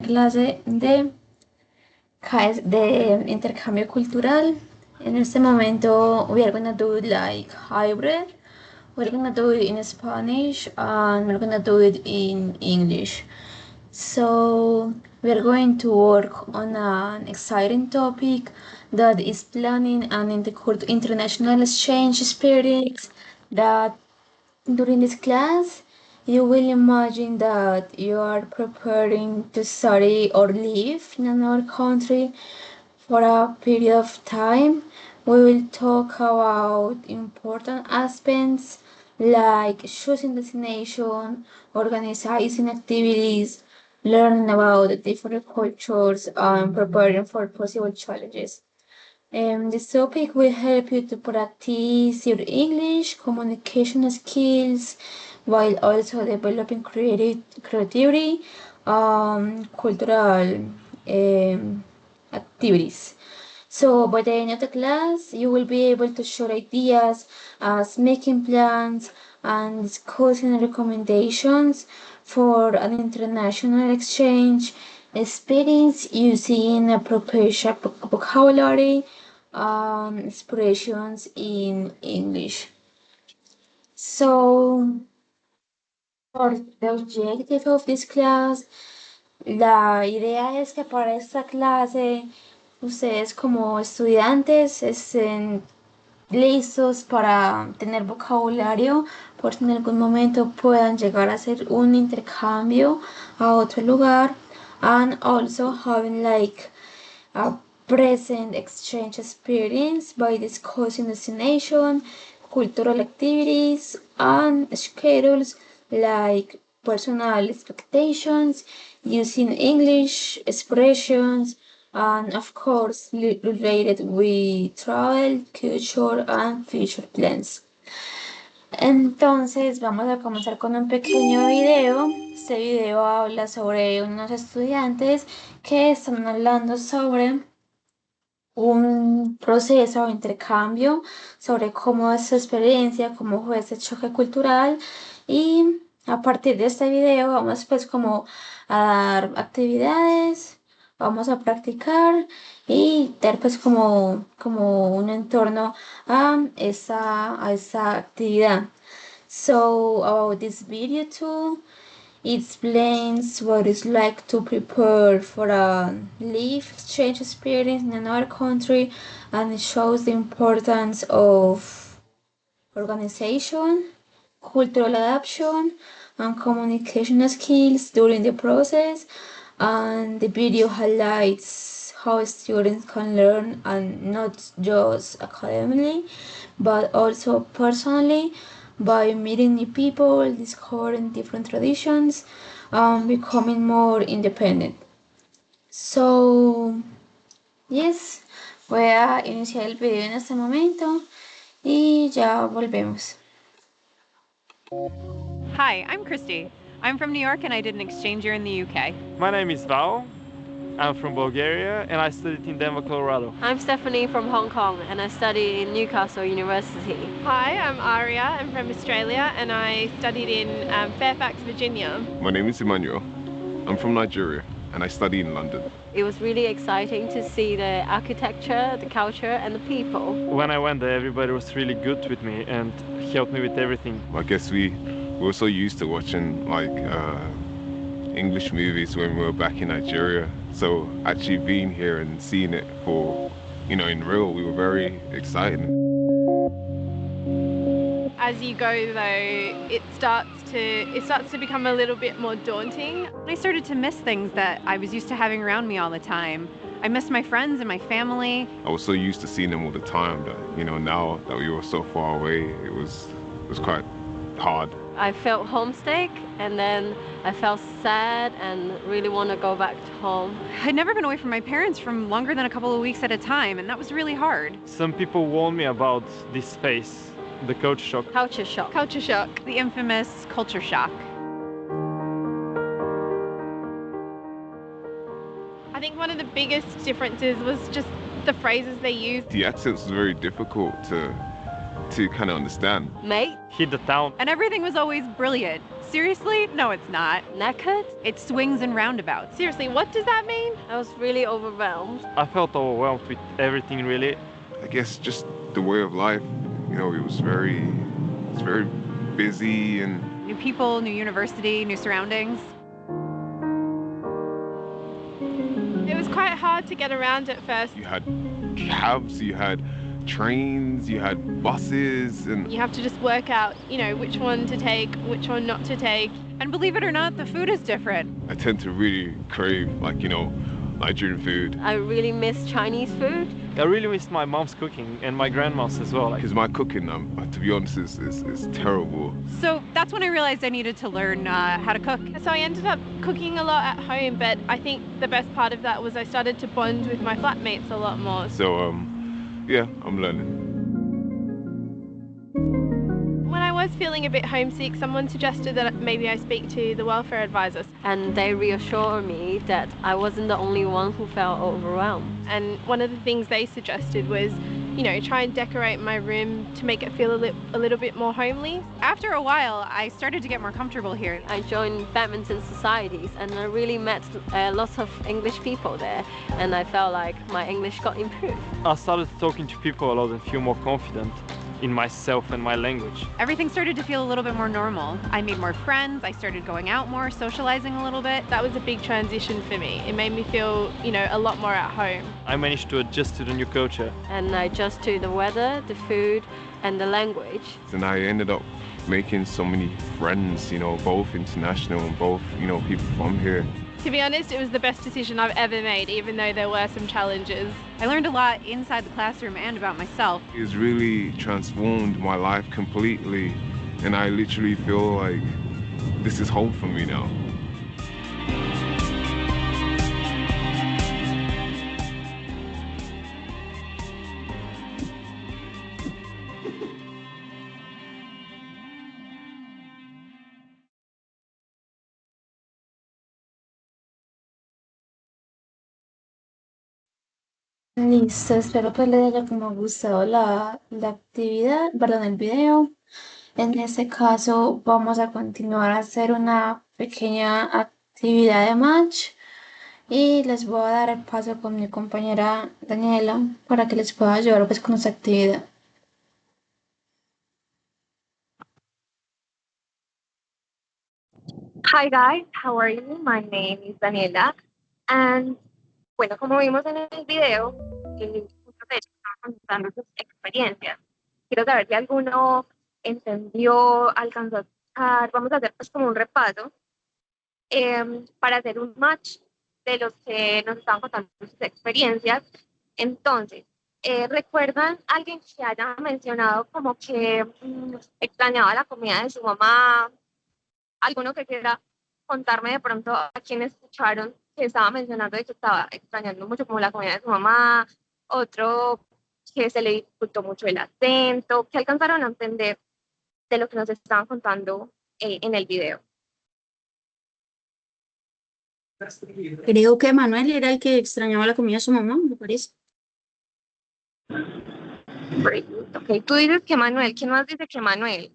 clase de intercambio cultural. En este momento, we are gonna do it like hybrid. We're gonna do it in Spanish and we're gonna do it in English. So we're going to work on an exciting topic that is planning an international exchange experience that during this class, you will imagine that you are preparing to study or live in another country for a period of time. We will talk about important aspects like choosing destination, organizing activities, learning about the different cultures, and preparing for possible challenges. This topic will help you to practice your English communication skills while also developing creativity, cultural activities. So by the end of the class, you will be able to share ideas as making plans and discussing recommendations for an international exchange experience using appropriate vocabulary, expressions in English. So, for the objective of this class, la idea es que para esta clase ustedes como estudiantes estén listos para tener vocabulario, por si en algún momento puedan llegar a hacer un intercambio a otro lugar, and also having like a present exchange experience by discussing destination, cultural activities, and schedules like personal expectations, using English expressions, and of course related with travel, culture, and future plans. Entonces vamos a comenzar con un pequeño video. Este video habla sobre unos estudiantes que están hablando sobre un proceso o intercambio, sobre cómo es su experiencia, cómo fue ese choque cultural, y a partir de este video vamos pues como a dar actividades, vamos a practicar y dar pues como un entorno a esa actividad. So about this video too, it explains what it's like to prepare for a life exchange experience in another country, and it shows the importance of organization, cultural adaptation, and communication skills during the process. And the video highlights how students can learn, and not just academically but also personally, by meeting new people, discovering different traditions, becoming more independent. So, yes, voy a iniciar el video en este momento y ya volvemos. Hi, I'm Christy. I'm from New York and I did an exchange year in the UK. My name is Val. I'm from Bulgaria and I studied in Denver, Colorado. I'm Stephanie from Hong Kong and I study in Newcastle University. Hi, I'm Aria. I'm from Australia and I studied in Fairfax, Virginia. My name is Emmanuel. I'm from Nigeria and I study in London. It was really exciting to see the architecture, the culture and the people. When I went there, everybody was really good with me and helped me with everything. I guess we were so used to watching like English movies when we were back in Nigeria. So actually being here and seeing it for, in real, we were very excited. As you go though, it starts to become a little bit more daunting. I started to miss things that I was used to having around me all the time. I missed my friends and my family. I was so used to seeing them all the time that, now that we were so far away, it was quite hard. I felt homesick and then I felt sad and really want to go back to home. I'd never been away from my parents for longer than a couple of weeks at a time, and that was really hard. Some people warned me about this phase, the culture shock. Culture shock. Culture shock. The infamous culture shock. I think one of the biggest differences was just the phrases they used. The accent was very difficult to kind of understand. Mate. Hit the town. And everything was always brilliant, Seriously? No, it's not. Naked? It swings and roundabouts. Seriously, what does that mean? I was really overwhelmed. I felt overwhelmed with everything really. I guess just the way of life, you know, it's very busy and New people, new university, new surroundings. It was quite hard to get around at first. you had cabs, you had trains, you had buses, and You have to just work out, which one to take, which one not to take. And believe it or not, the food is different. I tend to really crave, like, Nigerian food. I really miss Chinese food. I really missed my mom's cooking and my grandma's as well. Because my cooking, to be honest, is terrible. So that's when I realized I needed to learn how to cook. So I ended up cooking a lot at home, but I think the best part of that was I started to bond with my flatmates a lot more. So, yeah, I'm learning. When I was feeling a bit homesick, someone suggested that maybe I speak to the welfare advisors. And they reassured me that I wasn't the only one who felt overwhelmed. And one of the things they suggested was, try and decorate my room to make it feel a little bit more homely. After a while, I started to get more comfortable here. I joined badminton societies and I really met lots of English people there, and I felt like my English got improved. I started talking to people a lot and feel more confident in myself and my language. Everything started to feel a little bit more normal. I made more friends, I started going out more, socializing a little bit. That was a big transition for me. It made me feel, a lot more at home. I managed to adjust to the new culture. And I adjust to the weather, the food, and the language. And I ended up making so many friends, both international and both, people from here. To be honest, it was the best decision I've ever made, even though there were some challenges. I learned a lot inside the classroom and about myself. It's really transformed my life completely, and I literally feel like this is home for me now. Listo, espero que les haya como gustado la actividad, perdón, el video. En este caso vamos a continuar a hacer una pequeña actividad de match y les voy a dar el paso con mi compañera Daniela para que les pueda ayudar pues con esta actividad. Hi guys, how are you? My name is Daniela. And bueno, como vimos en el video, muchos de ellos estaban contando sus experiencias. Quiero saber si alguno entendió, alcanzó a escuchar. Vamos a hacer pues como un repaso para hacer un match de los que nos estaban contando sus experiencias. Entonces, ¿recuerdan alguien que haya mencionado como que extrañaba la comida de su mamá? ¿Alguno que quiera contarme de pronto a quienes escucharon que estaba mencionando de que estaba extrañando mucho como la comida de su mamá? Otro que se le dificultó mucho el acento. ¿Qué alcanzaron a entender de lo que nos estaban contando en el video? Creo que Manuel era el que extrañaba la comida de su mamá, me parece. Great. Ok, tú dices que Manuel. ¿Quién más dice que Manuel?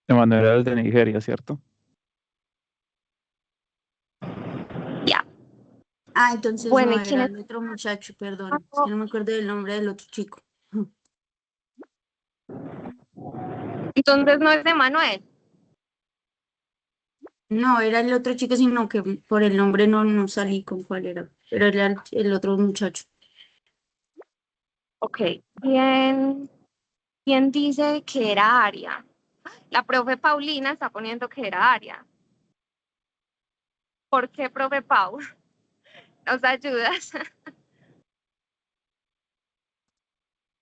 Emanuel era el de Nigeria, ¿cierto? Ya. Ah, entonces Bueno, no, ¿y quién era es? el otro muchacho, perdón. Es que no me acuerdo del nombre del otro chico. Entonces no es de Manuel. No, era el otro chico, sino que por el nombre no salí con cuál era. Pero era el otro muchacho. Ok. ¿Quién dice que era Aria? La profe Paulina está poniendo que era Aria. ¿Por qué, profe Pau? ¿Nos ayudas?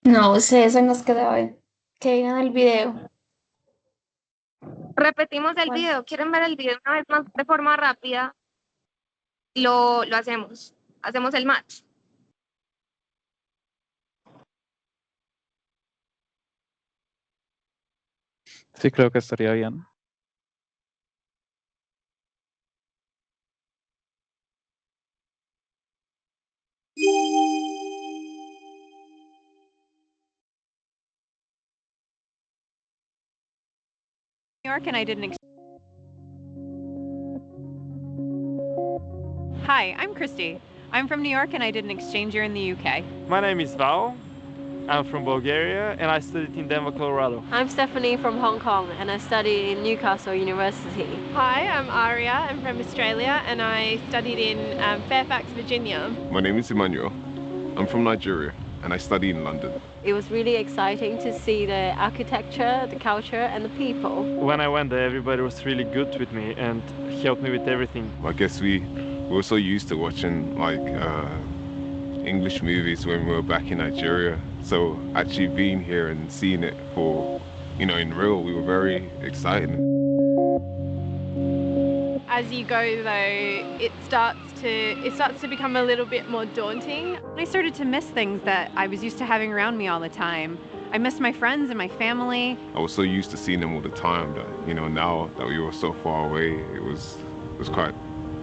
No, ustedes son los que saben. Que digan el video. Repetimos el ¿Cuál? video. ¿Quieren ver el video una vez más de forma rápida? Lo hacemos. Hacemos el match. Sí, creo que estaría bien. New York and I did an Hi, I'm Christy. I'm from New York and I did an exchange year in the UK. My name is Val. I'm from Bulgaria and I studied in Denver, Colorado. I'm Stephanie from Hong Kong and I study in Newcastle University. Hi, I'm Aria. I'm from Australia and I studied in Fairfax, Virginia. My name is Emmanuel. I'm from Nigeria and I study in London. It was really exciting to see the architecture, the culture and the people. When I went there, everybody was really good with me and helped me with everything. I guess we were so used to watching like English movies when we were back in Nigeria. So actually being here and seeing it for, in real, we were very excited. As you go though, it starts to become a little bit more daunting. I started to miss things that I was used to having around me all the time. I missed my friends and my family. I was so used to seeing them all the time that, now that we were so far away, it was quite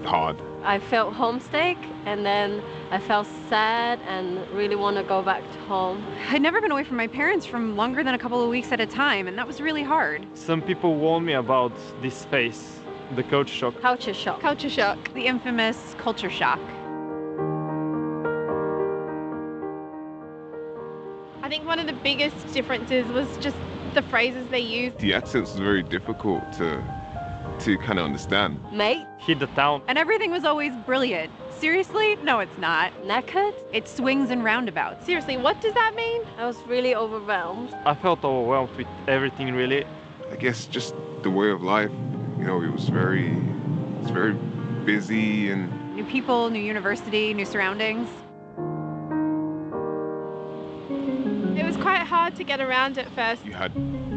hard. I felt homesick and then I felt sad and really want to go back to home. I'd never been away from my parents from longer than a couple of weeks at a time, and that was really hard. Some people warned me about this space, the culture shock. Culture shock. Culture shock. The infamous culture shock. I think one of the biggest differences was just the phrases they used. The accents was very difficult to kind of understand. Mate. Hit the town. And everything was always brilliant. Seriously? No, it's not. Knackered? It swings and roundabouts. Seriously, what does that mean? I was really overwhelmed. I felt overwhelmed with everything, really. I guess just the way of life, it was very busy and New people, new university, new surroundings. It was quite hard to get around at first. you had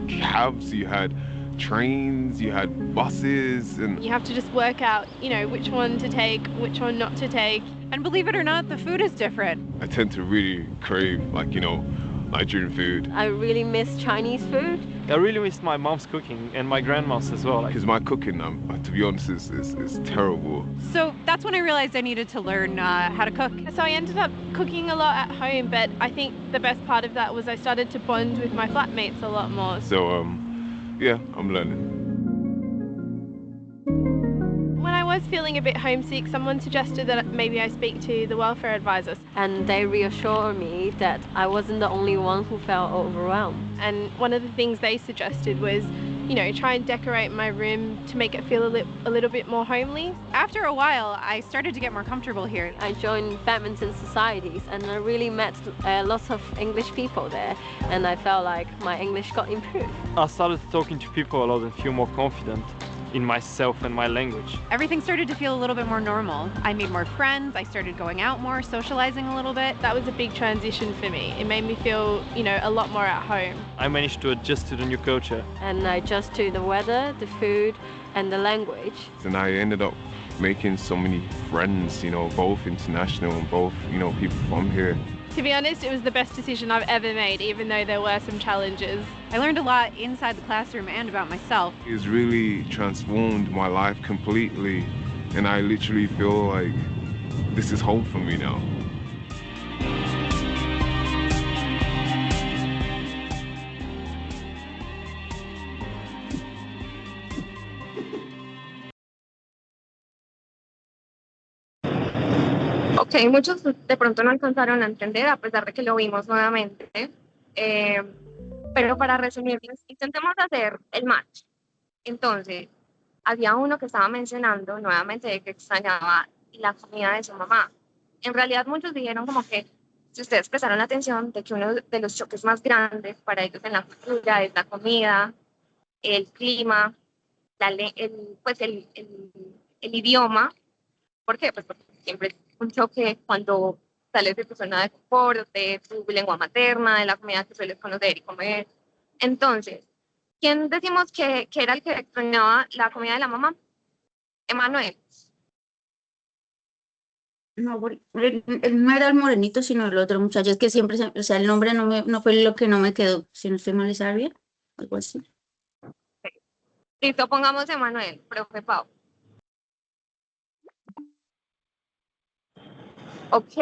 cabs, you had trains, you had buses, and You have to just work out, which one to take, which one not to take. And believe it or not, the food is different. I tend to really crave Nigerian food. I really miss Chinese food. I really missed my mom's cooking and my grandma's as well. Because my cooking, to be honest, is terrible. So that's when I realized I needed to learn how to cook. So I ended up cooking a lot at home, but I think the best part of that was I started to bond with my flatmates a lot more. So, yeah, I'm learning. When I was feeling a bit homesick, someone suggested that maybe I speak to the welfare advisors. And they reassured me that I wasn't the only one who felt overwhelmed. And one of the things they suggested was, try and decorate my room to make it feel a little bit more homely. After a while, I started to get more comfortable here. I joined badminton societies and I really met lots of English people there, and I felt like my English got improved. I started talking to people a lot and feel more confident in myself and my language. Everything started to feel a little bit more normal. I made more friends, I started going out more, socializing a little bit. That was a big transition for me. It made me feel, a lot more at home. I managed to adjust to the new culture. And I adjust to the weather, the food, and the language. And I ended up making so many friends, both international and both, people from here. To be honest, it was the best decision I've ever made, even though there were some challenges. I learned a lot inside the classroom and about myself. It's really transformed my life completely, and I literally feel like this is home for me now. Ok, muchos de pronto no alcanzaron a entender a pesar de que lo vimos nuevamente. Pero para resumirles, intentemos hacer el match. Entonces, había uno que estaba mencionando nuevamente de que extrañaba la comida de su mamá. En realidad muchos dijeron como que, si ustedes prestaron atención, de que uno de los choques más grandes para ellos en la cultura es la comida, el clima, el idioma. ¿Por qué? Pues porque siempre es un choque cuando sales de tu zona de confort, de tu lengua materna, de la comida que sueles conocer y comer. Entonces, ¿quién decimos que era el que extrañaba la comida de la mamá? Emanuel. No, él no era el morenito, sino el otro muchacho. Es que siempre, o sea, el nombre no fue lo que no me quedó. Si no estoy mal, ¿es bien? Algo así. Listo, pongamos Emanuel, profe Pau. Ok,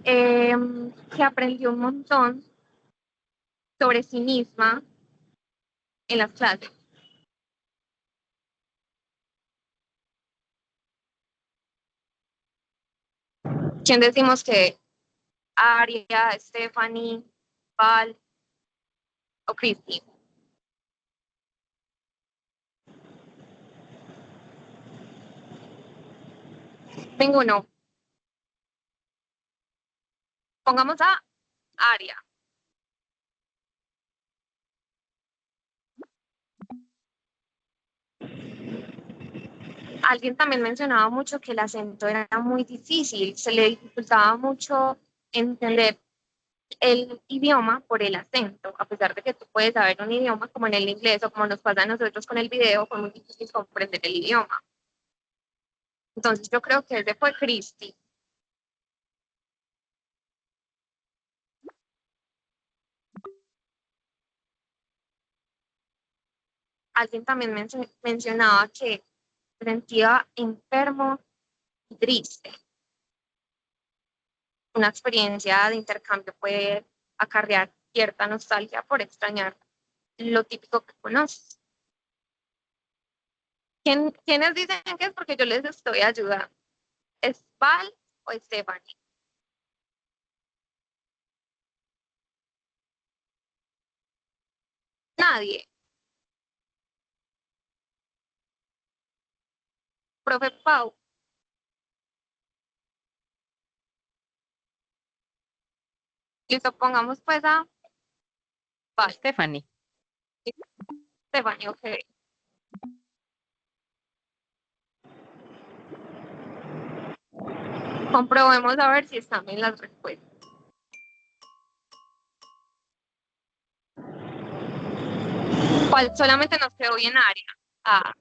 que aprendió un montón sobre sí misma en las clases. ¿Quién decimos que Aria, Stephanie, Val o Christy? Ninguno. Pongamos a Aria. Alguien también mencionaba mucho que el acento era muy difícil, se le dificultaba mucho entender el idioma por el acento, a pesar de que tú puedes saber un idioma como en el inglés o como nos pasa a nosotros con el video, fue muy difícil comprender el idioma. Entonces yo creo que ese fue Christy. Alguien también mencionaba que se sentía enfermo y triste. Una experiencia de intercambio puede acarrear cierta nostalgia por extrañar lo típico que conoces. ¿Quiénes dicen que es porque yo les estoy ayudando? ¿Es Val o Stephanie? Nadie. Profe Pau. Listo, pongamos pues a Val. Stephanie. Stephanie, ok. Comprobemos a ver si están bien las respuestas. ¿Cuál solamente nos quedó bien área? Ah.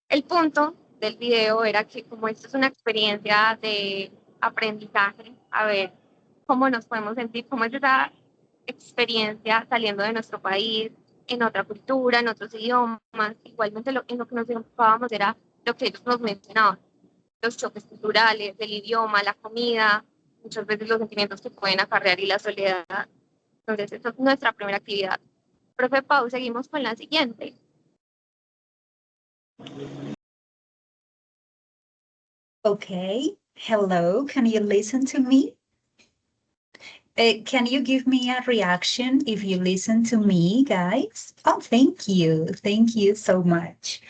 El punto del video era que como esto es una experiencia de aprendizaje, a ver cómo nos podemos sentir, cómo es esa experiencia saliendo de nuestro país, en otra cultura, en otros idiomas. Igualmente en lo que nos enfocábamos era lo que ellos nos mencionaban, los choques culturales, el idioma, la comida, muchas veces los sentimientos que pueden acarrear y la soledad. Entonces, esa es nuestra primera actividad. Profe Pau, seguimos con la siguiente. Okay, hello, can you listen to me? Can you give me a reaction if you listen to me, guys? Oh, thank you so much.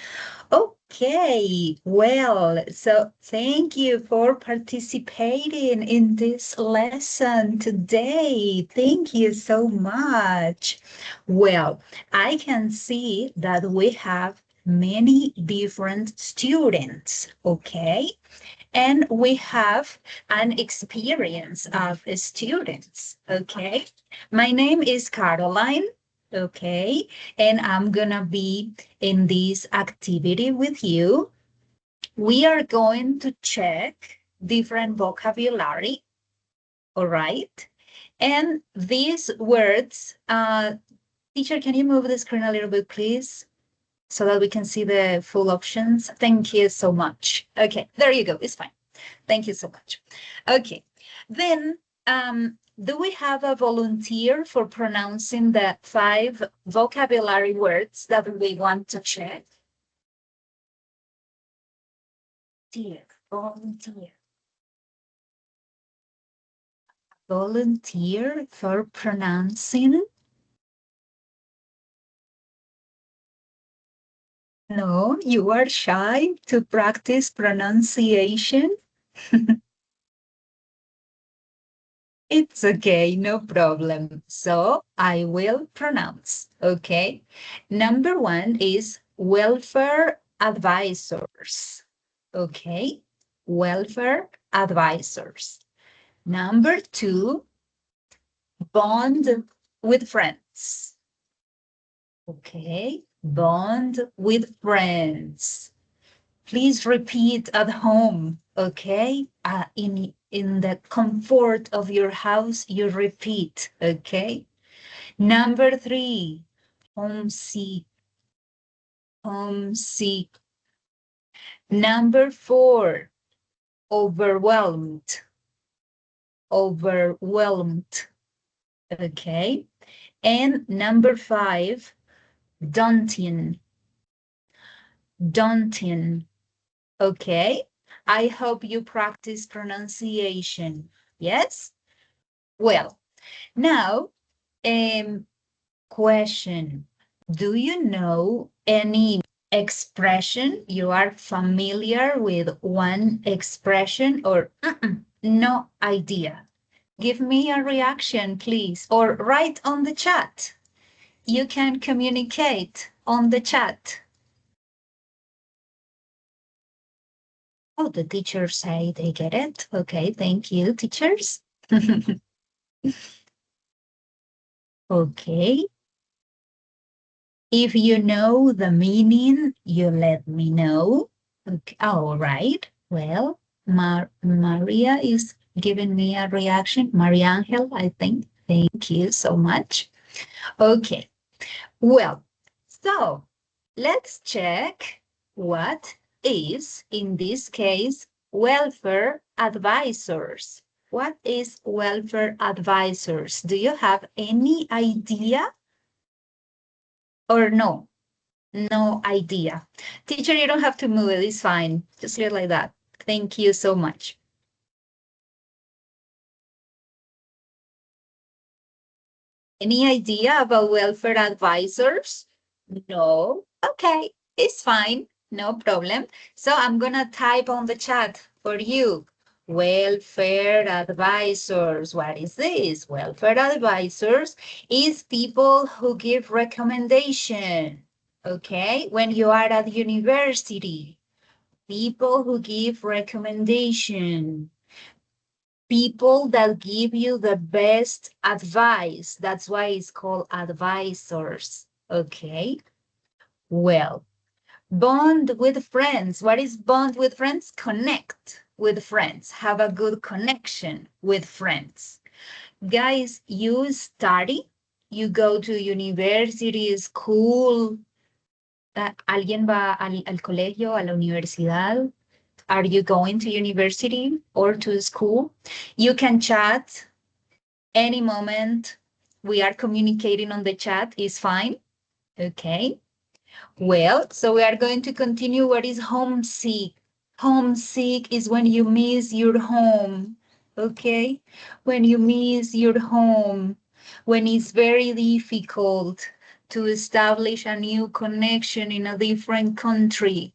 Okay, well, so thank you for participating in this lesson today. Thank you so much. Well, I can see that we have many different students, okay? And we have an experience of students, okay? My name is Caroline, okay? And I'm gonna be in this activity with you. We are going to check different vocabulary, all right? And these words, teacher, can you move the screen a little bit, please? So that we can see the full options. Thank you so much. Okay, there you go. It's fine. Thank you so much. Okay, then do we have a volunteer for pronouncing the 5 vocabulary words that we want to check? Volunteer. Volunteer for pronouncing. No, you are shy to practice pronunciation. It's okay, no problem. So I will pronounce, okay? Number 1 is welfare advisors, okay? Welfare advisors. Number 2, bond with friends, okay? Bond with friends. Please repeat at home, okay? In the comfort of your house, you repeat, okay? Number 3, homesick. Homesick. Number 4, overwhelmed. Overwhelmed, okay? And number 5, daunting. Daunting. Okay, I hope you practice pronunciation. Yes? Well, now, question. Do you know any expression? You are familiar with one expression or no idea? Give me a reaction, please, or write on the chat. You can communicate on the chat. Oh, the teachers say they get it. Okay, thank you, teachers. Okay. If you know the meaning, you let me know. Okay. All right. Well, Maria is giving me a reaction. Maria Angel, I think. Thank you so much. Okay. Well, so let's check what is, in this case, welfare advisors. What is welfare advisors? Do you have any idea? Or no? No idea. Teacher, you don't have to move it. It's fine. Just leave it like that. Thank you so much. Any idea about welfare advisors? No? Okay, it's fine. No problem. So I'm gonna type on the chat for you. Welfare advisors. What is this? Welfare advisors is people who give recommendation. Okay, when you are at university, people who give recommendation. People that give you the best advice. That's why it's called advisors. Okay. Well, bond with friends. What is bond with friends? Connect with friends. Have a good connection with friends. Guys, you study, you go to university, school. ¿Alguien va al colegio, a la universidad? Are you going to university or to school? You can chat any moment. We are communicating on the chat is fine. Okay. Well, so we are going to continue. What is homesick? Homesick is when you miss your home. Okay. When you miss your home, when it's very difficult to establish a new connection in a different country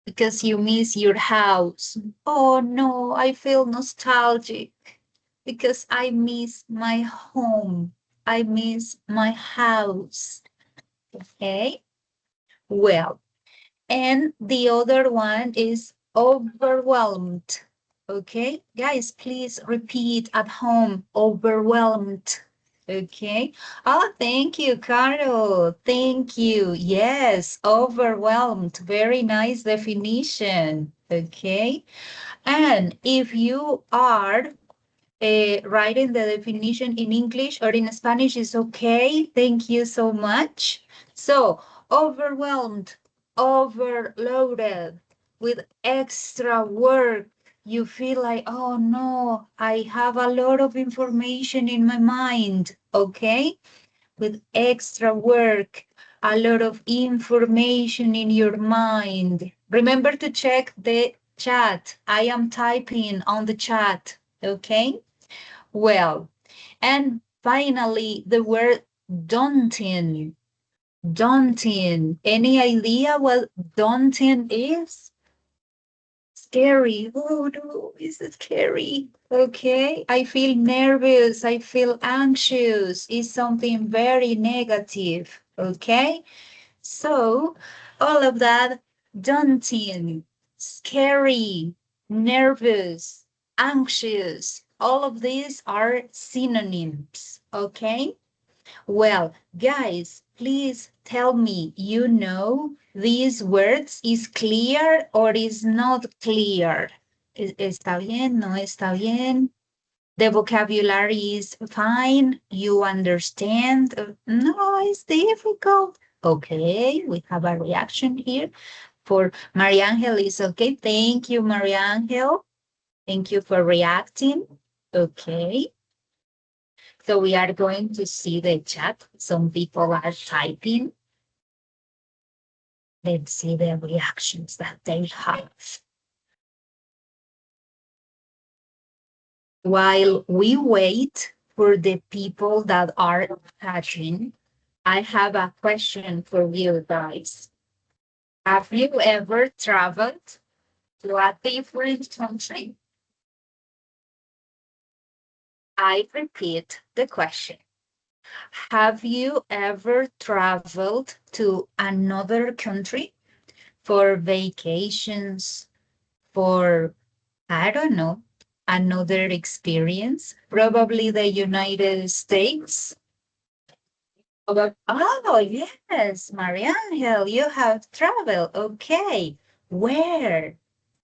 because you miss your house. Oh no, I feel nostalgic because I miss my home. I miss my house. Okay. Well, and the other one is overwhelmed. Okay, guys, please repeat at home, overwhelmed. Okay. Oh, thank you, Carol. Thank you. Yes, overwhelmed. Very nice definition. Okay. And if you are writing the definition in English or in Spanish, is okay. Thank you so much. So, overwhelmed, overloaded with extra work. You feel like, oh no, I have a lot of information in my mind, okay? With extra work, a lot of information in your mind. Remember to check the chat. I am typing on the chat, okay? Well, and finally, the word daunting. Daunting. Any idea what daunting is? Scary. Oh no, is it scary? Okay, I feel nervous. I feel anxious. It's something very negative. Okay, so all of that, daunting, scary, nervous, anxious, all of these are synonyms. Okay. Well, guys, please tell me, you know these words is clear or is not clear? ¿Está bien? ¿No está bien? The vocabulary is fine. You understand? No, it's difficult. Okay, we have a reaction here. For Maria Angel is okay. Thank you, Maria Angel. Thank you for reacting. Okay. So we are going to see the chat. Some people are typing. Let's see the reactions that they have. while we wait for the people that are touching, I have a question for you guys. Have you ever traveled to a different country? I repeat the question. Have you ever traveled to another country for vacations, for, I don't know, another experience? Probably the United States. Oh, yes, Mariangel, you have traveled. Okay. Where?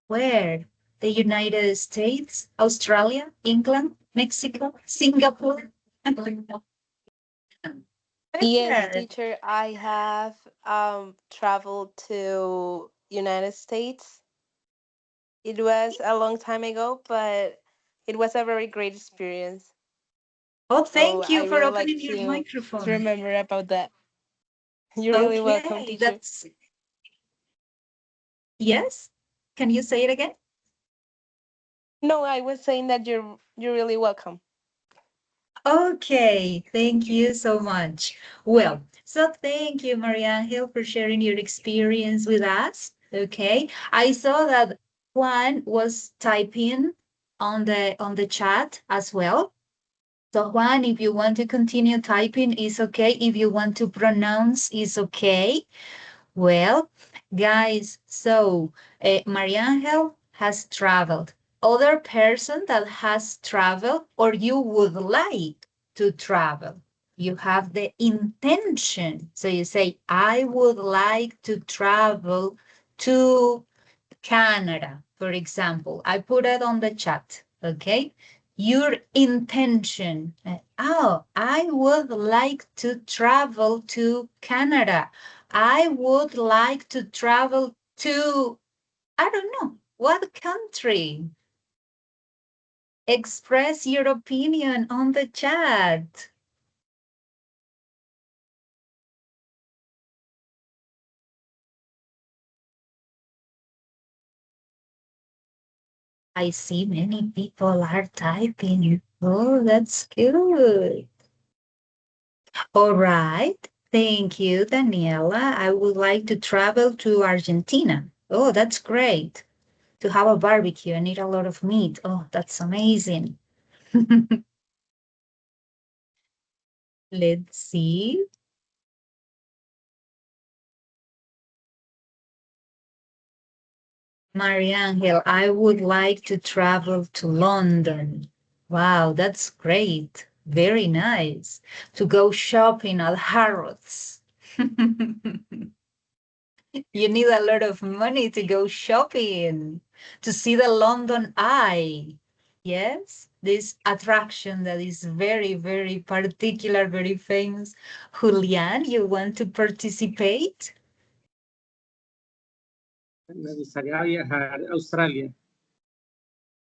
Where? The United States, Australia, England, Mexico, Singapore? Yes, Where? teacher, I have traveled to United States. It was a long time ago, but it was a very great experience. Oh, So thank I you for really like opening your to microphone. remember about that. You're really welcome, Okay, teacher. that's yes. Can you say it again? No, I was saying that you're really welcome. Okay, thank you so much. Well, so thank you, Mariangel, for sharing your experience with us. Okay, I saw that Juan was typing on the chat as well. So Juan, if you want to continue typing, is okay. If you want to pronounce, is okay. Well, guys, so Mariangel has traveled. Other person that has traveled or you would like to travel. You have the intention. So you say, I would like to travel to Canada, for example. I put it on the chat, okay? Your intention. Oh, I would like to travel to Canada. I would like to travel to, I don't know, what country? Express your opinion on the chat. I see many people are typing. Oh, that's good. All right. Thank you, Daniela. I would like to travel to Argentina. Oh, that's great. To have a barbecue and eat a lot of meat. Oh, that's amazing. Let's see. Mariangel, I would like to travel to London. Wow, that's great. Very nice. To go shopping at Harrods. You need a lot of money to go shopping, to see the London Eye. Yes, this attraction that is very, very particular, very famous. Julian, you want to participate? Me gustaría viajar a Australia.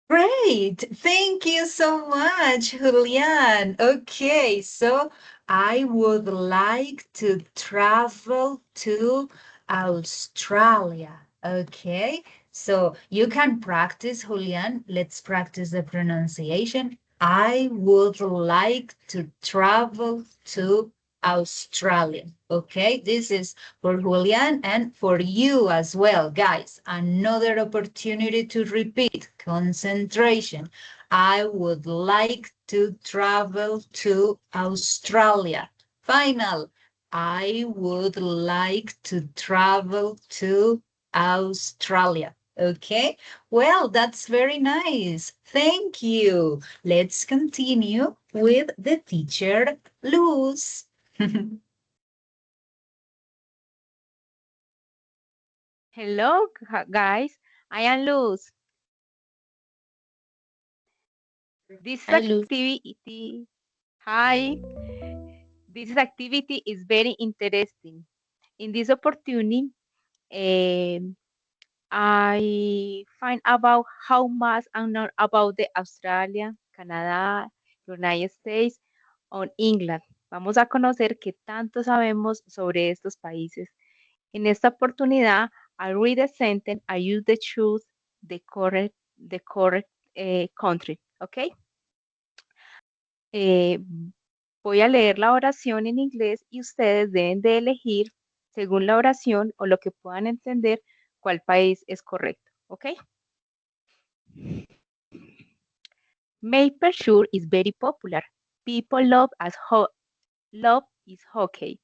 Great. Thank you so much, Julian. Okay, so I would like to travel to Australia. Okay, so you can practice, Julian. Let's practice the pronunciation. I would like to travel to Australia. Okay, this is for Julian and for you as well, guys. Another opportunity to repeat. Concentration. I would like to travel to Australia. Final. I would like to travel to Australia. Okay, well, that's very nice. Thank you. Let's continue with the teacher, Luz. Hello, guys. I am Luz. This Hi, Luz. activity, hi. This activity is very interesting. In this opportunity, I find about how much I know about the Australia, Canadá, United States, o England. Vamos a conocer qué tanto sabemos sobre estos países. En esta oportunidad, I read a sentence, I use the choose the correct country. Okay? Voy a leer la oración en inglés y ustedes deben de elegir, según la oración o lo que puedan entender, cuál país es correcto. ¿Ok? Maple Shore is very popular. People love is hockey.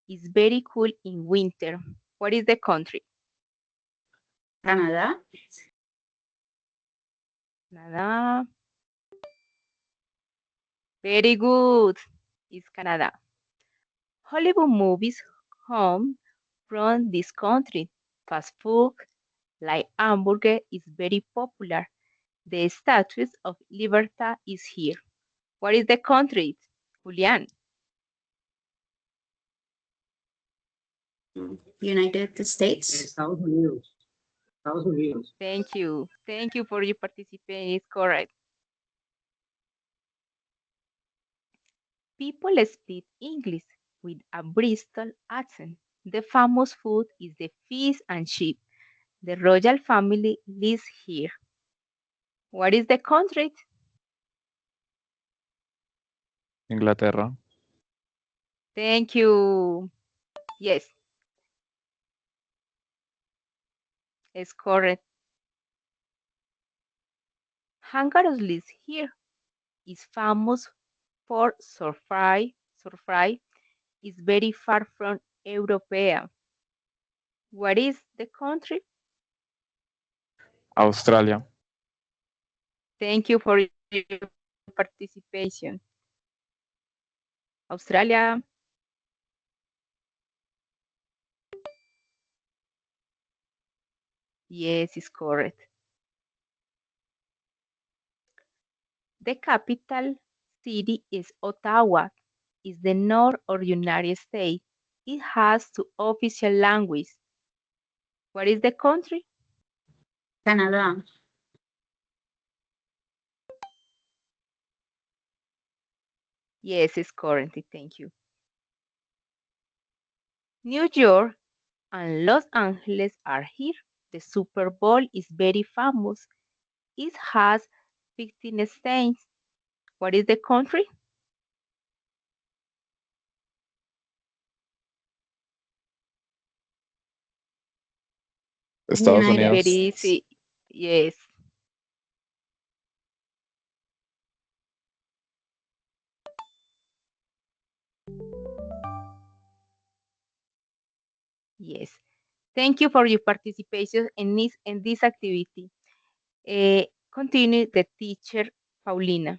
It's very cool in winter. What is the country? Canadá. Canadá. Very good. It's Canada. Hollywood movies come from this country. Fast food, like hamburger, is very popular. The Statue of Liberty is here. What is the country, Julian? United States. Estados Unidos. Estados Unidos. Thank you. Thank you for your participation. It's correct. People speak English with a Bristol accent. The famous food is the fish and chips. The royal family lives here. What is the country? Inglaterra. Thank you. Yes. It's correct. Hungary lives here. Is famous for surfry. Surfry is very far from Europea. What is the country? Australia. Thank you for your participation. Australia. Yes, it's correct. The capital city is Ottawa. It's the north of the United States. It has two official languages. What is the country? Canadá. Yes, it's correct. Thank you. New York and Los Angeles are here. The Super Bowl is very famous. It has 15 states. What is the country? Estados United Unidos. Very easy. Yes. Yes. Thank you for your participation in this activity. Continue the teacher, Paulina.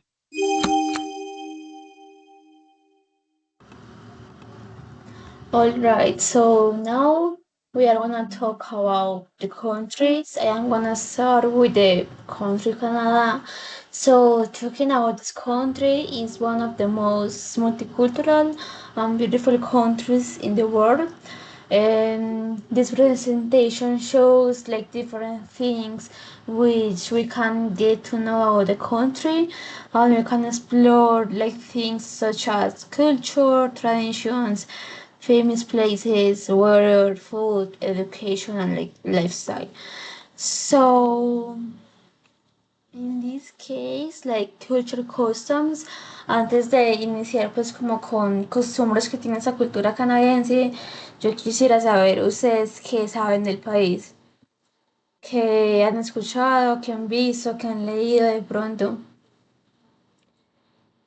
All right, so now we are gonna talk about the countries. I am gonna start with the country Canada. So talking about this country is one of the most multicultural and beautiful countries in the world. And this presentation shows like different things which we can get to know about the country, and we can explore like things such as culture, traditions, famous places, weather, food, education, and like lifestyle. So in this case, like cultural customs, antes de iniciar pues como con costumbres que tiene esa cultura canadiense, yo quisiera saber ustedes qué saben del país, qué han escuchado, qué han visto, qué han leído de pronto.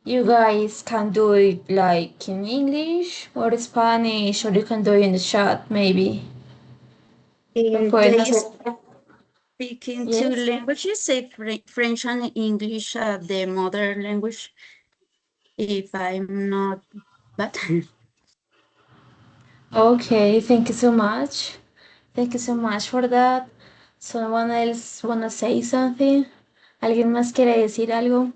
You guys can do it like in English or Spanish, or you can do it in the chat maybe. Lo pueden They hacer. speak in Yes. two languages, say French and English, the mother language, if I'm not bad. Okay, thank you so much. Thank you so much for that. Someone else wanna say something? ¿Alguien más quiere decir algo?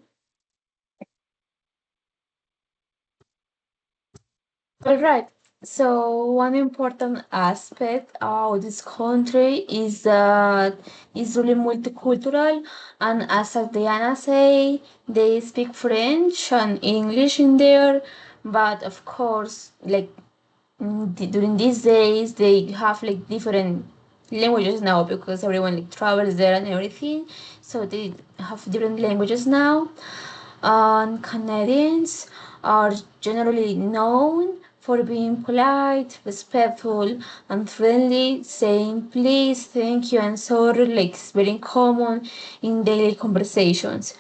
All right. So one important aspect of this country is that it's really multicultural, and as Diana say, they speak French and English in there, but of course, like during these days, they have like different languages now because everyone like travels there and everything, so they have different languages now. and Canadians are generally known for being polite, respectful, and friendly, saying please, thank you, and sorry, like it's very common in daily conversations.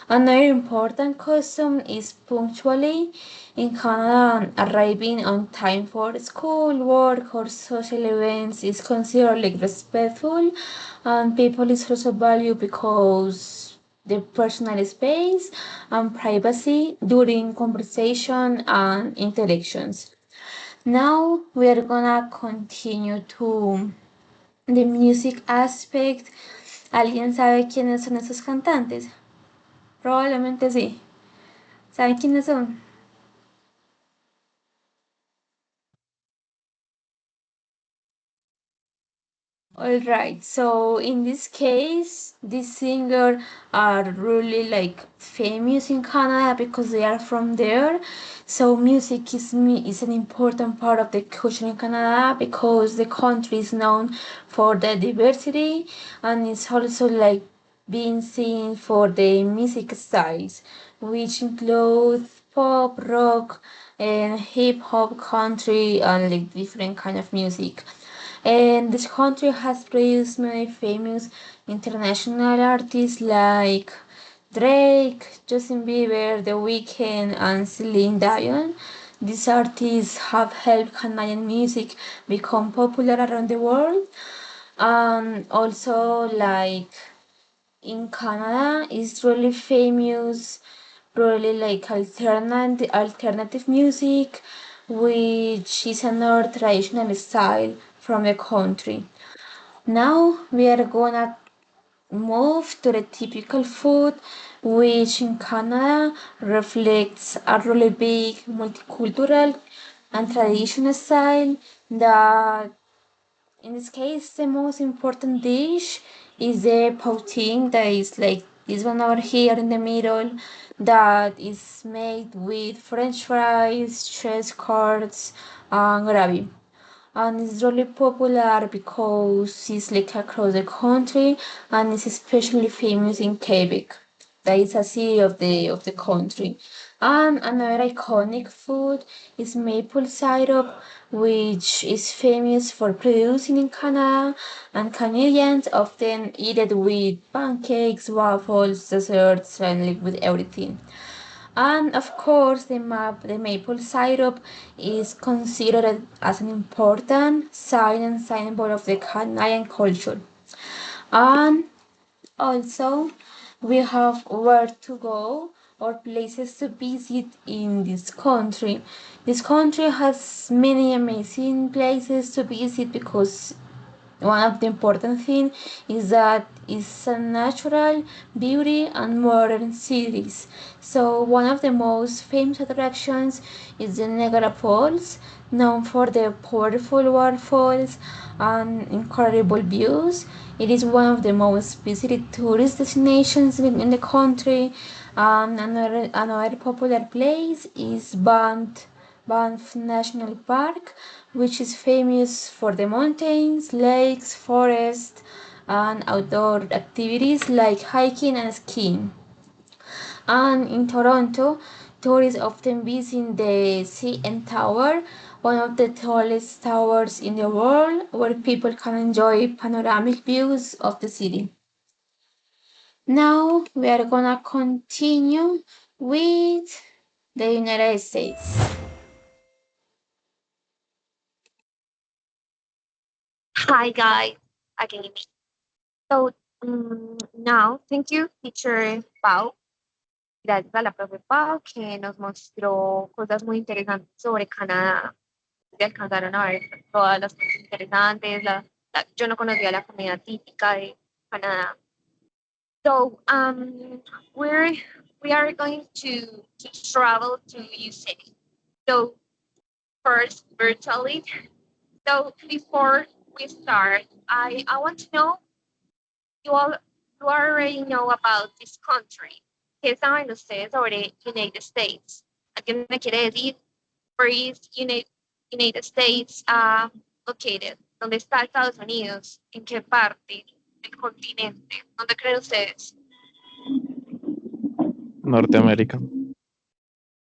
Another important custom is punctually in Canada, arriving on time for school, work, or social events is considered like respectful, and people is also valued because the personal space and privacy during conversation and interactions. Now we are gonna continue to the music aspect. ¿Alguien sabe quiénes son esos cantantes? Probablemente sí. ¿Saben quiénes son? Alright, so in this case, these singers are really like famous in Canada because they are from there. So music is an important part of the culture in Canada because the country is known for the diversity and it's also like being seen for the music styles, which include pop, rock, and hip hop, country, and like different kind of music. And this country has produced many famous international artists like Drake, Justin Bieber, The Weeknd, and Celine Dion. These artists have helped Canadian music become popular around the world. And also, like in Canada, is really famous, really like alternative music, which is another traditional style from the country. Now we are gonna move to the typical food, which in Canada reflects a really big multicultural and traditional style that in this case the most important dish is the poutine that is like this one over here in the middle that is made with french fries, cheese curds, and gravy, and it's really popular because it's like across the country and it's especially famous in Quebec. That is a city of the country. And another iconic food is maple syrup, which is famous for producing in Canada, and Canadians often eat it with pancakes, waffles, desserts, and like with everything. And of course, the maple syrup is considered as an important sign and symbol of the Canadian culture. And also, we have where to go or places to visit in this country. This country has many amazing places to visit because one of the important things is that it's a natural beauty and modern cities. So one of the most famous attractions is the Niagara Falls, known for the powerful waterfalls and incredible views. It is one of the most visited tourist destinations in the country. Another popular place is Banff National Park, which is famous for the mountains, lakes, forests, and outdoor activities like hiking and skiing. And in Toronto, tourists often visit the CN Tower, one of the tallest towers in the world, where people can enjoy panoramic views of the city. Now we are gonna continue with the United States. Hi guys, again. So now, thank you, teacher Pau. Gracias a la profe Pau que nos mostró cosas muy interesantes sobre Canadá. Se alcanzaron a ver todas las cosas interesantes. Yo no conocía la comida típica de Canadá. So we are going to travel to USA. So first virtually. So before we start, I want to know you all you already know about this country. ¿Qué saben ustedes sobre United States? ¿Alguien me quiere decir where is United States located? ¿Dónde está Estados Unidos? ¿En qué parte del continente? ¿Dónde creen ustedes? Norteamérica.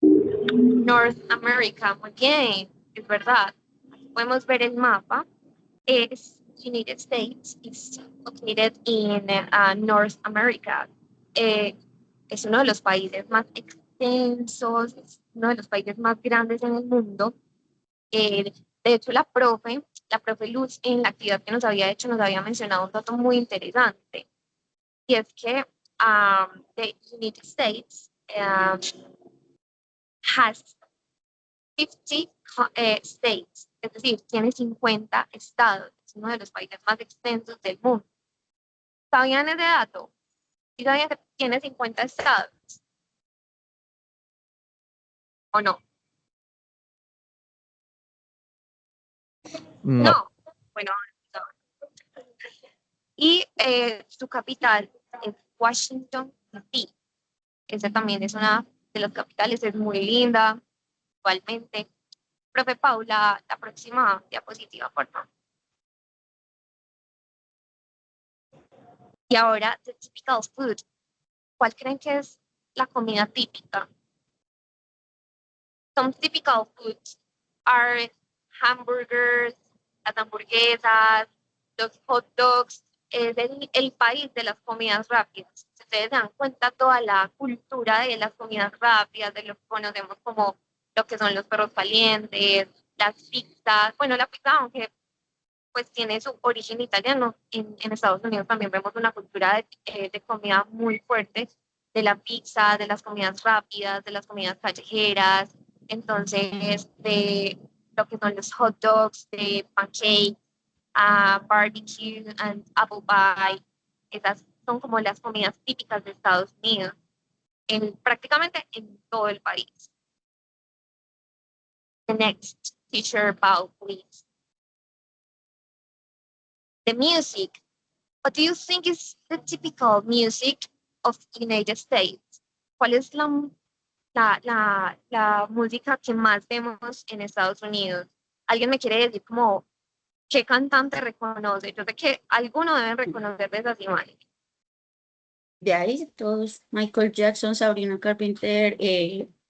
North America, muy bien, es verdad. Aquí podemos ver el mapa. Es United States is located in North America. Es uno de los países más extensos, es uno de los países más grandes en el mundo. De hecho, la profe Luz, en la actividad que nos había hecho, nos había mencionado un dato muy interesante. Y es que the United States has 50 states, es decir, tiene 50 estados. Es uno de los países más extensos del mundo. ¿Sabían ese dato? ¿Y sabían que tiene 50 estados? ¿O no? No. No. Bueno, no. Y su capital es Washington, D.C. Esa también es una de las capitales, es muy linda, igualmente. Profe Paula, la próxima diapositiva, por favor. Y ahora, the typical food. ¿Cuál creen que es la comida típica? Some typical foods are hamburgers, las hamburguesas, los hot dogs. Es el país de las comidas rápidas. Si ustedes se dan cuenta, toda la cultura de las comidas rápidas, de lo que conocemos como lo que son los perros calientes, las pizzas. Bueno, la pizza, aunque pues tiene su origen italiano, en Estados Unidos también vemos una cultura de comida muy fuerte, de la pizza, de las comidas rápidas, de las comidas callejeras, entonces de lo que son los hot dogs, de pancake, barbecue and apple pie. Esas son como las comidas típicas de Estados Unidos, prácticamente en todo el país. The next teacher, Pau, please. The music. What do you think is the typical music of United States? ¿Cuál es la música que más vemos en Estados Unidos? ¿Alguien me quiere decir como qué cantante reconoce? Yo sé que alguno deben reconocer de esas imágenes. De ahí todos, Michael Jackson, Sabrina Carpenter,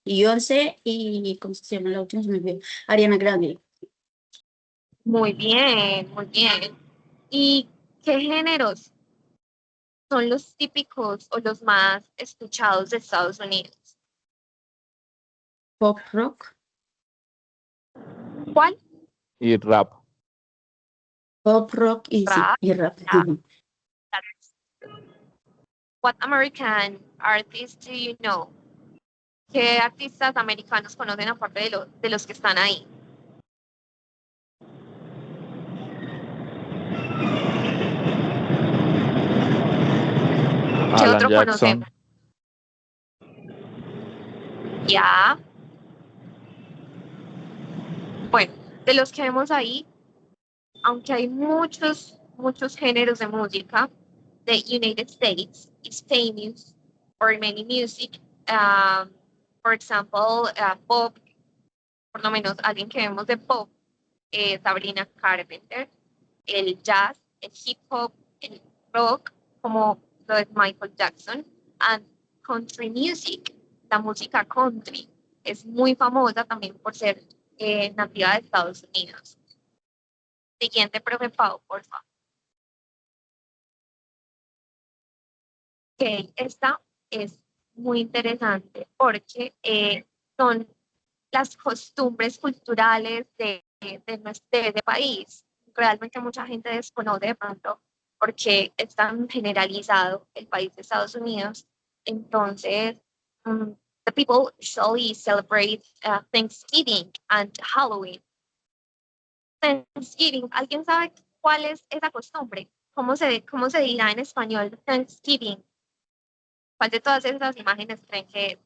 Beyoncé y, ¿cómo se llama la última? Se me olvidó, Ariana Grande. Muy bien, muy bien. ¿Y qué géneros son los típicos o los más escuchados de Estados Unidos? Pop rock. ¿Cuál? Y rap. Pop rock y Rap. Sí, y rap. What American artists do you know? ¿Qué artistas americanos conocen aparte de los que están ahí? ¿Qué Alan otro Jackson. conocemos? Ya. Bueno, de los que vemos ahí, aunque hay muchos géneros de música, the United States is famous for many music. For example, pop, por lo menos alguien que vemos de pop, Sabrina Carpenter, el jazz, el hip hop, el rock, como lo de Michael Jackson, and country music, la música country, es muy famosa también por ser nativa de Estados Unidos. Siguiente, profe Pau, por favor. Ok, esta es muy interesante porque son las costumbres culturales de ese país. Realmente mucha gente desconoce de pronto porque es tan generalizado el país de Estados Unidos. Entonces, the people usually celebrate Thanksgiving and Halloween. Thanksgiving, ¿alguien sabe cuál es esa costumbre? ¿Cómo se dirá en español Thanksgiving? ¿Cuál de todas esas imágenes creen que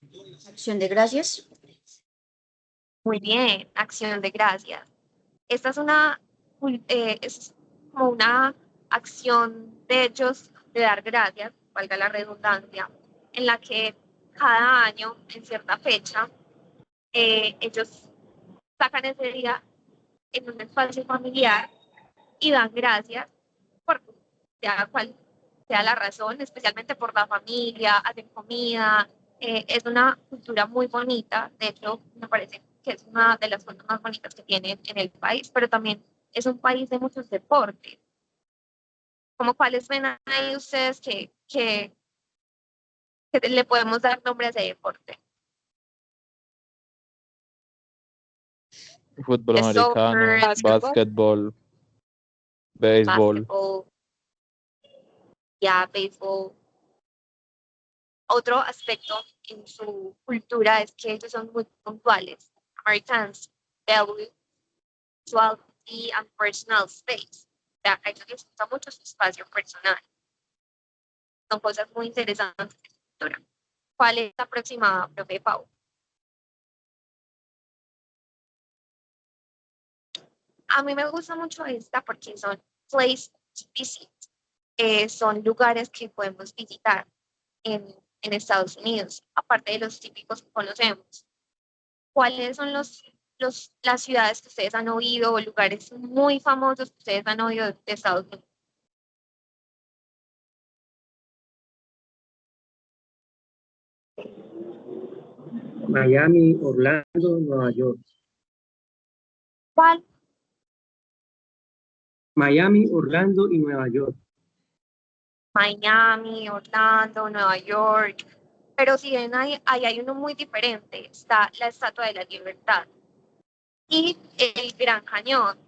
es? Acción de gracias. Muy bien, acción de gracias. Esta es como una acción de ellos de dar gracias, valga la redundancia, en la que cada año, en cierta fecha, ellos sacan ese día en un espacio familiar y dan gracias por sea cual sea la razón, especialmente por la familia, hacen comida, es una cultura muy bonita, de hecho me parece que es una de las cosas más bonitas que tienen en el país, pero también es un país de muchos deportes. ¿Cómo cuáles ven ahí ustedes que le podemos dar nombre a ese deporte? Fútbol The americano, soccer, básquetbol, béisbol. basketball, ya, béisbol. Otro aspecto en su cultura es que ellos son muy puntuales. Americans value punctuality and personal space. O sea, a ellos les gusta mucho su espacio personal. Son cosas muy interesantes de su cultura. ¿Cuál es la próxima, profe Pau? A mí me gusta mucho esta porque son place to visit. Son lugares que podemos visitar en Estados Unidos, aparte de los típicos que conocemos. ¿Cuáles son las ciudades que ustedes han oído o lugares muy famosos que ustedes han oído de Estados Unidos? Miami, Orlando, Nueva York. ¿Cuál? Miami, Orlando y Nueva York. Miami, Orlando, Nueva York. Pero si ven ahí hay uno muy diferente. Está la Estatua de la Libertad y el Gran Cañón,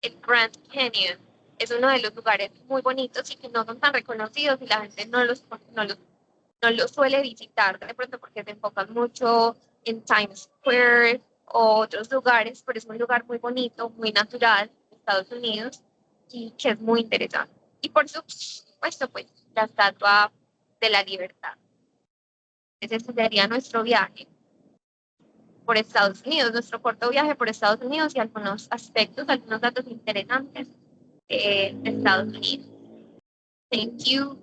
el Grand Canyon. Es uno de los lugares muy bonitos y que no son tan reconocidos y la gente no los suele visitar de pronto porque se enfocan mucho en Times Square o otros lugares, pero es un lugar muy bonito, muy natural en Estados Unidos y que es muy interesante. Y por supuesto, pues, la Estatua de la Libertad. Ese sería nuestro viaje por Estados Unidos, nuestro corto viaje por Estados Unidos y algunos aspectos, algunos datos interesantes de Estados Unidos. Thank you.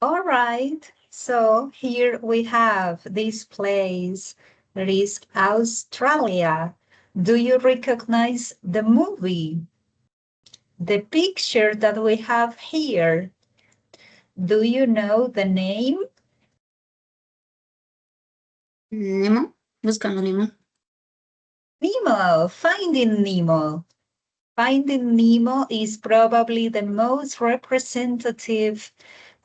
All right, so here we have this place that is Australia. Do you recognize the movie? The picture that we have here, do you know the name? Nemo, buscando Nemo. Nemo, Finding Nemo. Finding Nemo is probably the most representative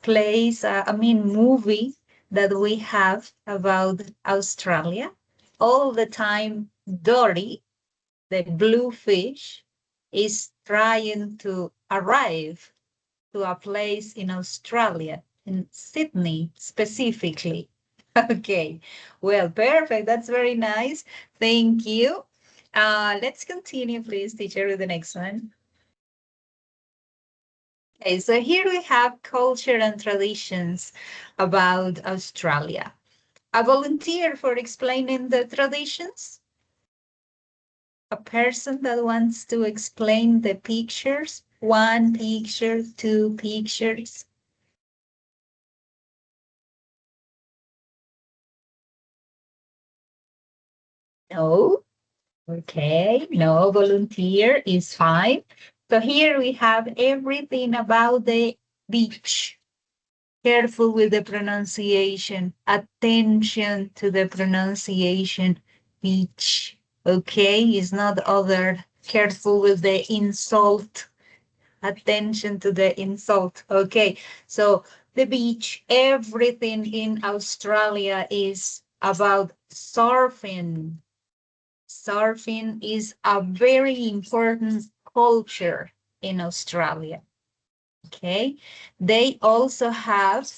place, movie that we have about Australia. All the time, Dory, the blue fish, is trying to arrive to a place in Australia, in Sydney specifically. Okay, well, perfect. That's very nice. Thank you. Let's continue, please, teacher, with the next one. Okay, so here we have culture and traditions about Australia. A volunteer for explaining the traditions? A person that wants to explain the pictures? One picture, two pictures. No? Okay, no volunteer is fine. So here we have everything about the beach. Careful with the pronunciation. Attention to the pronunciation. Beach. Okay, it's not other. Careful with the insult. Attention to the insult. Okay, so the beach, everything in Australia is about surfing. Surfing is a very important culture in Australia. Okay, they also have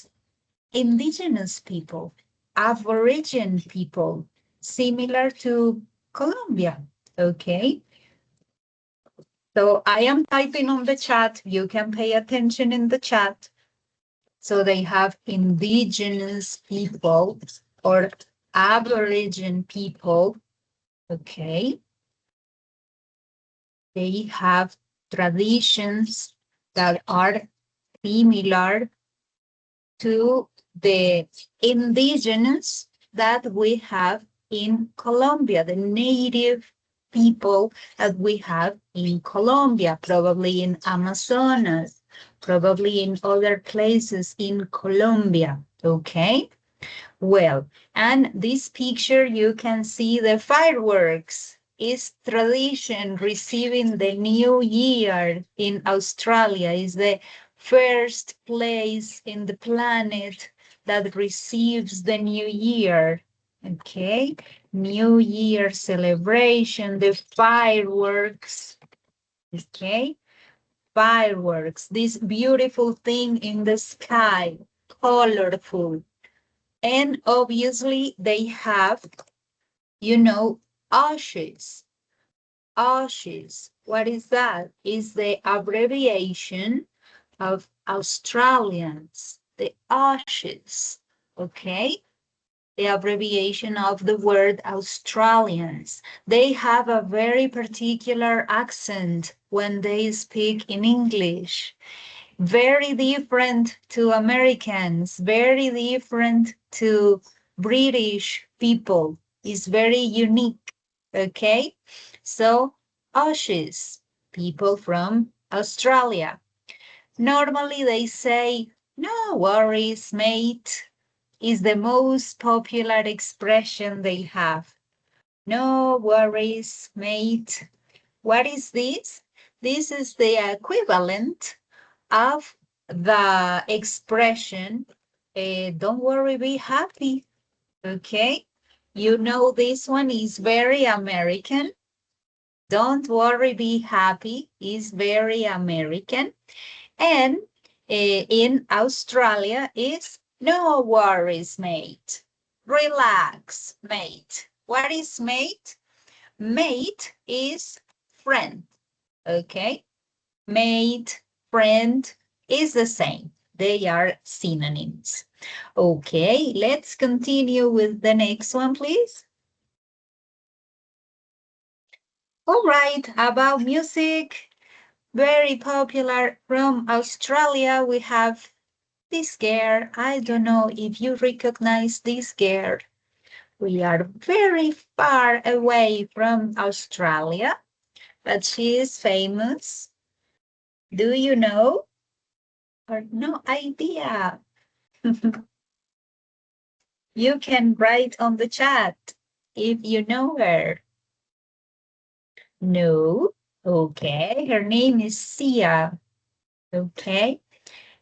indigenous people, Aborigine people, similar to Colombia. Okay, so I am typing on the chat. You can pay attention in the chat. So they have indigenous people or Aborigine people. Okay. They have traditions that are similar to the indigenous that we have in Colombia, the native people that we have in Colombia, probably in Amazonas, probably in other places in Colombia, okay? Well, and this picture you can see the fireworks. Is tradition receiving the new year in Australia. Is the first place in the planet that receives the new year. Okay, New Year celebration, the fireworks. Okay, fireworks, this beautiful thing in the sky, colorful. And obviously they have, you know, ashes. Ashes. What is that? Is the abbreviation of Australians, the ashes, okay? The abbreviation of the word Australians. They have a very particular accent when they speak in English. Very different to Americans, very different to British people. It's very unique, okay? So, Aussies, people from Australia. Normally they say, no worries, mate, is the most popular expression they have. No worries, mate. What is this? This is the equivalent of the expression, don't worry, be happy, okay? You know this one is very American. Don't worry, be happy is very American. And in Australia is no worries, mate. Relax, mate. What is mate? Mate is friend, okay? Mate, friend is the same. They are synonyms. Okay, let's continue with the next one, please. All right, about music, very popular from Australia. We have this girl. I don't know if you recognize this girl. We are very far away from Australia, but she is famous. Do you know? Or no idea? You can write on the chat if you know her. No? Okay, her name is Sia. Okay,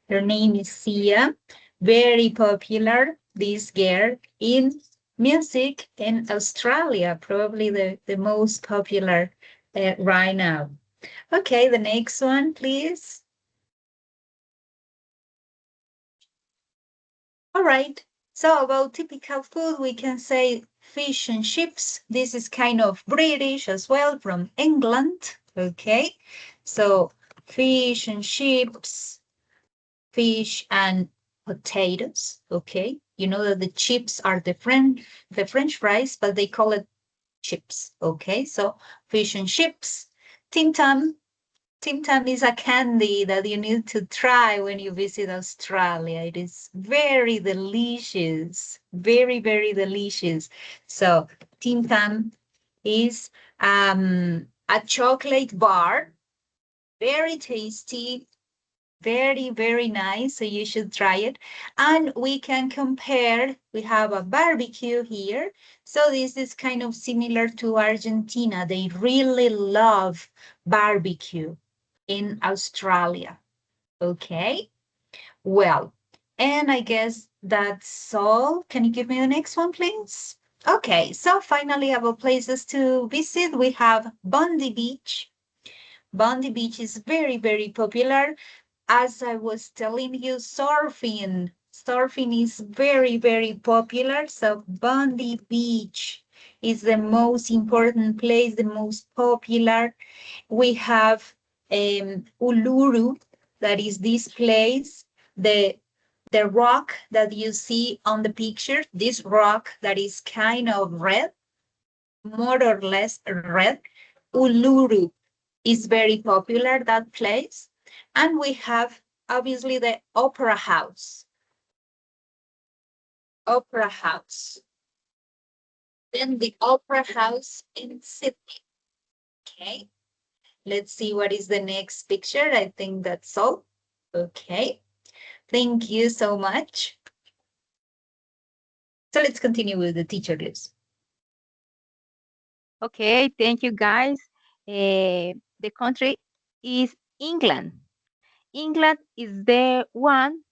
her name is Sia. Very popular, this girl, in music in Australia, probably the most popular right now. Okay, the next one, please. All right, so about typical food, we can say fish and chips. This is kind of British as well, from England, okay? So fish and chips, fish and potatoes, okay? You know that the chips are the French fries, but they call it chips, okay? So fish and chips, Tim Tam. Tim Tam is a candy that you need to try when you visit Australia. It is very delicious, very, very delicious. So Tim Tam is a chocolate bar, very tasty, very, very nice. So you should try it. And we can compare, we have a barbecue here. So this is kind of similar to Argentina. They really love barbecue in Australia. Okay, well, and I guess that's all. Can you give me the next one, please? Okay, so finally about places to visit, we have Bondi Beach. Bondi Beach is very, very popular. As I was telling you, surfing is very, very popular. So Bondi Beach is the most important place, the most popular. We have Uluru, that is this place, the rock that you see on the picture, this rock that is kind of red, more or less red. Uluru is very popular, that place. And we have obviously the Opera House. Opera House. Then the Opera House in Sydney. Okay. Let's see what is the next picture. I think that's all. Okay. Thank you so much. So let's continue with the teacher list. Okay, thank you guys. The country is England. England is the one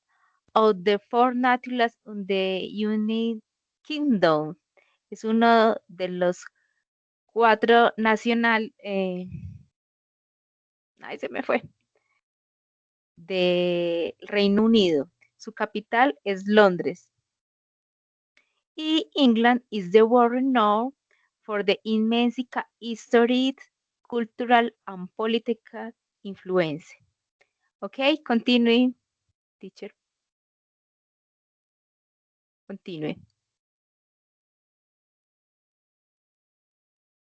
of the four naturales in the United Kingdom. Es uno de los cuatro nacional, ay, se me fue, de Reino Unido. Su capital es Londres. Y England is the world known for the immense historic, cultural, and political influence. Okay, continue, teacher. Continue.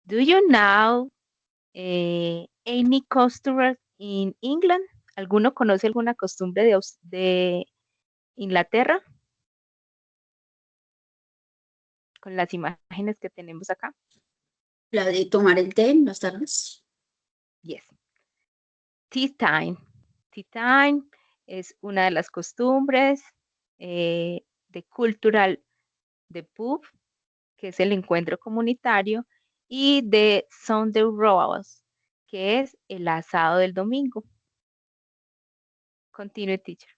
Do you know any customers in England? ¿Alguno conoce alguna costumbre de Inglaterra? Con las imágenes que tenemos acá. La de tomar el té en las tardes. Yes. Tea time. Tea time es una de las costumbres de cultural de pub, que es el encuentro comunitario, y de Sunday roast, que es el asado del domingo. Continue, teacher.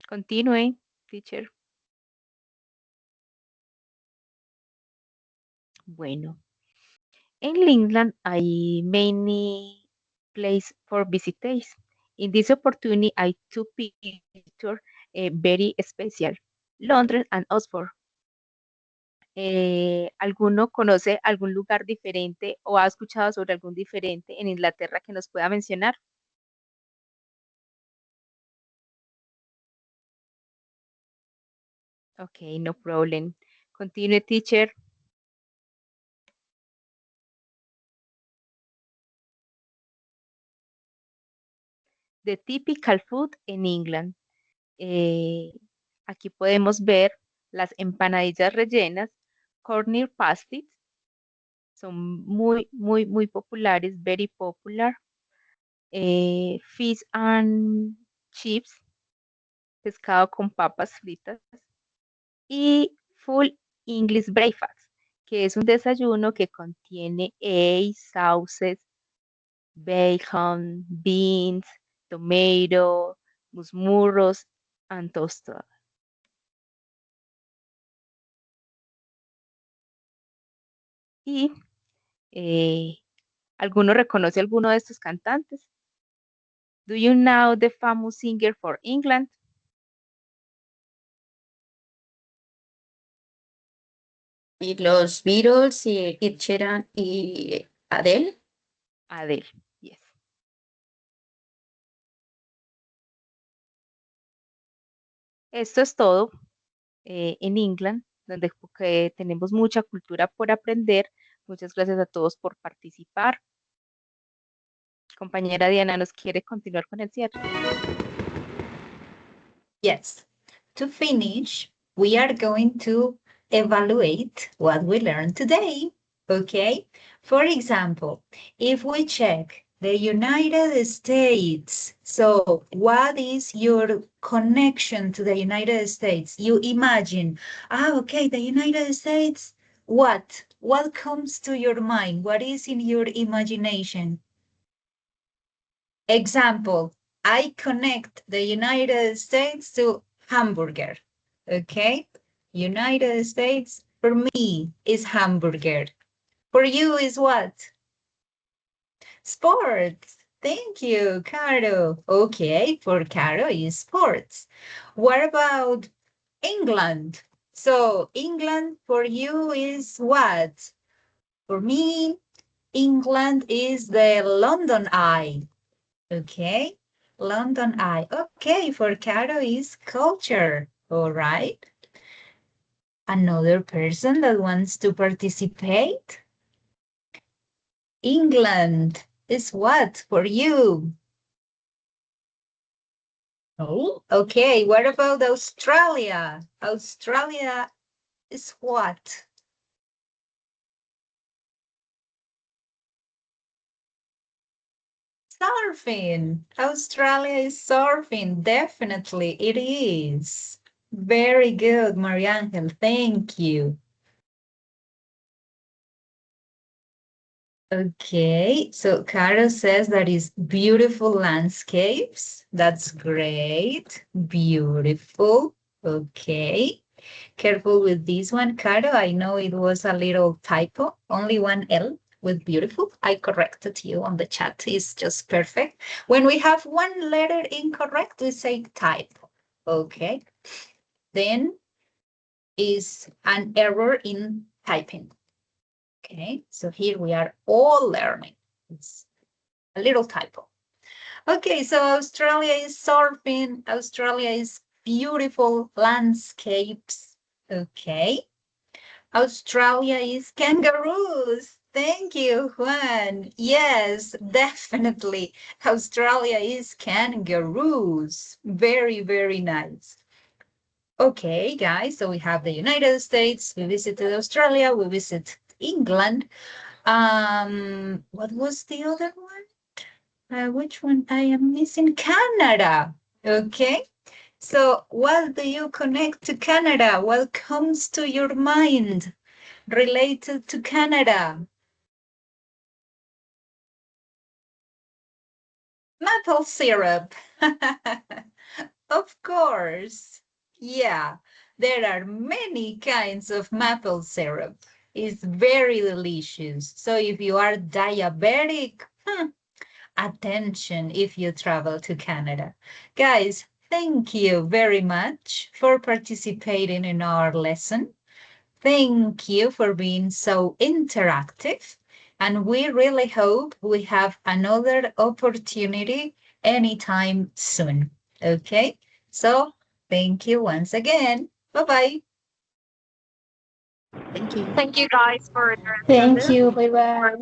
Continue, teacher. Bueno, in England, hay many places for visitors. In this opportunity, I took pictures very special. London and Oxford. ¿Alguno conoce algún lugar diferente o ha escuchado sobre algún diferente en Inglaterra que nos pueda mencionar? Okay, no problem. Continue, teacher. The typical food in England. Aquí podemos ver las empanadillas rellenas, corned pasties. Son muy populares, very popular. Fish and chips, pescado con papas fritas. Y full English breakfast, que es un desayuno que contiene eggs, sauces, bacon, beans, tomato, musmurros, and toasted. Y ¿alguno reconoce alguno de estos cantantes? Do you know the famous singer for England? Y los Beatles y Ed Sheeran y Adele. Adele, yes. Esto es todo en England, donde tenemos mucha cultura por aprender. Muchas gracias a todos por participar. Compañera Diana, ¿nos quiere continuar con el cierre? Yes. To finish, we are going to evaluate what we learned today. Okay? For example, if we check the United States, so what is your connection to the United States? You imagine, okay, the United States, what? What comes to your mind? What is in your imagination? Example, I connect the United States to hamburger, okay? United States, for me, is hamburger. For you is what? Sports. Thank you, Caro. Okay, for Caro is sports. What about England? So England for you is what? For me, England is the London Eye. Okay, London Eye. Okay, for Caro is culture. All right. Another person that wants to participate? England. is what for you? Oh, okay. What about Australia? Australia is what? Surfing. Australia is surfing. Definitely it is. Very good, Mariangel. Thank you. Okay, so Caro says that is beautiful landscapes. That's great. Beautiful. Okay. Careful with this one, Caro. I know it was a little typo. Only one L with beautiful. I corrected you on the chat. It's just perfect. When we have one letter incorrect, we say typo. Okay. Then is an error in typing. Okay, so here we are all learning. It's a little typo. Okay, so Australia is surfing. Australia is beautiful landscapes. Okay. Australia is kangaroos. Thank you, Juan. Yes, definitely. Australia is kangaroos. Very, very nice. Okay, guys, so we have the United States, we visited Australia, we visited England. What was the other one? Which one I am missing? Canada. Okay. So what do you connect to Canada? What comes to your mind related to Canada? Maple syrup. Of course. Yeah, there are many kinds of maple syrup. It's very delicious. So if you are diabetic, attention if you travel to Canada. Guys, thank you very much for participating in our lesson. Thank you for being so interactive. And we really hope we have another opportunity anytime soon. Okay, so thank you once again. Bye-bye. Thank you. Thank you guys for your Thank attendance. you. Bye bye.